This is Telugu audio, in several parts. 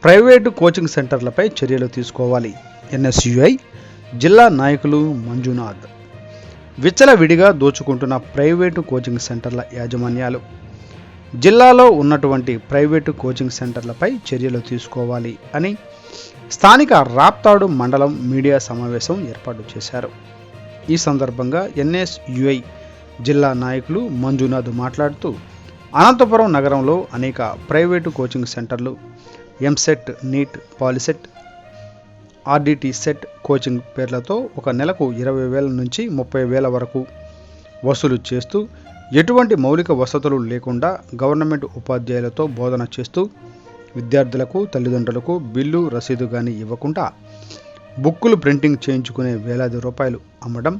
ప్రైవేటు కోచింగ్ సెంటర్లపై చర్యలు తీసుకోవాలి. ఎన్ఎస్యుఐ జిల్లా నాయకులు మంజునాథ్. విచ్చలవిడిగా దోచుకుంటున్న ప్రైవేటు కోచింగ్ సెంటర్ల యాజమాన్యాలు జిల్లాలో ఉన్నటువంటి ప్రైవేటు కోచింగ్ సెంటర్లపై చర్యలు తీసుకోవాలి అని స్థానిక రాప్తాడు మండలం మీడియా సమావేశం ఏర్పాటు చేశారు. ఈ సందర్భంగా ఎన్ఎస్యుఐ జిల్లా నాయకులు మంజునాథ్ మాట్లాడుతూ అనంతపురం నగరంలో అనేక ప్రైవేటు కోచింగ్ సెంటర్లు EAMCET, NEET, POLYCET, RDT CET coaching పేర్లతో ఒక నెలకు 20,000 నుంచి 30,000 వరకు వసూలు చేస్తూ ఎటువంటి మౌలిక వసతులు లేకుండా గవర్నమెంట్ ఉపాధ్యాయులతో బోధన చేస్తూ విద్యార్థులకు, తల్లిదండ్రులకు బిల్లు, రసీదు కానీ ఇవ్వకుండా బుక్కులు ప్రింటింగ్ చేయించుకునే వేలాది రూపాయలు అమ్మడం,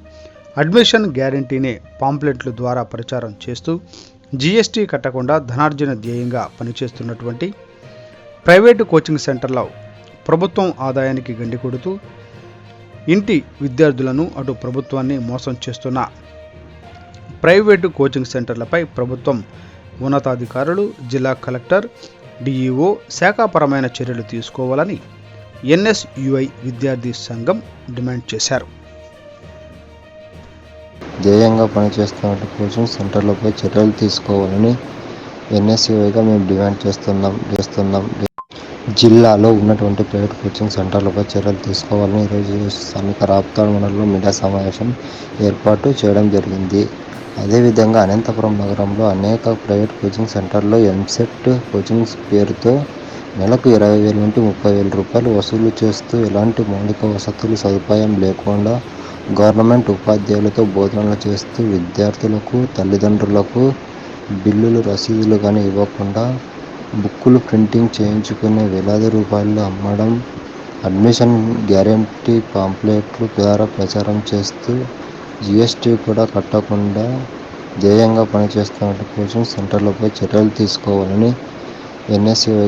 అడ్మిషన్ గ్యారంటీనే పాంప్లెట్ల ద్వారా ప్రచారం చేస్తూ జీఎస్టీ కట్టకుండా ధనార్జన ధ్యేయంగా పనిచేస్తున్నటువంటి ప్రైవేటు కోచింగ్ సెంటర్లో ప్రభుత్వం ఆదాయానికి గండి కొడుతూ ఇంటి విద్యార్థులను అటు ప్రభుత్వాన్ని మోసం చేస్తున్న ప్రైవేటు కోచింగ్ సెంటర్లపై ప్రభుత్వం ఉన్నతాధికారులు, జిల్లా కలెక్టర్, డిఈఓ శాఖాపరమైన చర్యలు తీసుకోవాలని ఎన్ఎస్యుఐ విద్యార్థి సంఘం డిమాండ్ చేశారు. ధ్యేయంగా పనిచేస్తున్న కోచింగ్ సెంటర్లపై చర్యలు తీసుకోవాలని ఎన్ఎస్యుఐగా మేము డిమాండ్ చేస్తున్నాం. జిల్లాలో ఉన్నటువంటి ప్రైవేట్ కోచింగ్ సెంటర్లపై చర్యలు తీసుకోవాలని ఈరోజు స్థానిక రాప్తాడు మండలంలో మీడియా సమావేశం ఏర్పాటు చేయడం జరిగింది. అదేవిధంగా అనంతపురం నగరంలో అనేక ప్రైవేట్ కోచింగ్ సెంటర్లో ఎంసెట్ కోచింగ్ పేరుతో నెలకు 20,000 నుండి 30,000 రూపాయలు వసూలు చేస్తూ ఎలాంటి మౌలిక వసతులు సదుపాయం లేకుండా గవర్నమెంట్ ఉపాధ్యాయులతో బోధనలు చేస్తూ విద్యార్థులకు, తల్లిదండ్రులకు బిల్లులు, రసీదులు కానీ ఇవ్వకుండా బుక్కులు ప్రింటింగ్ చేయించుకునే వేలాది రూపాయలు అమ్మడం, అడ్మిషన్ గ్యారంటీ పాంప్లెట్ల ద్వారా ప్రచారం చేస్తూ జీఎస్టీ కూడా కట్టకుండా ధ్యేయంగా పనిచేస్తున్న కోచింగ్ సెంటర్లపై చర్యలు తీసుకోవాలని ఎన్ఎస్యుఐ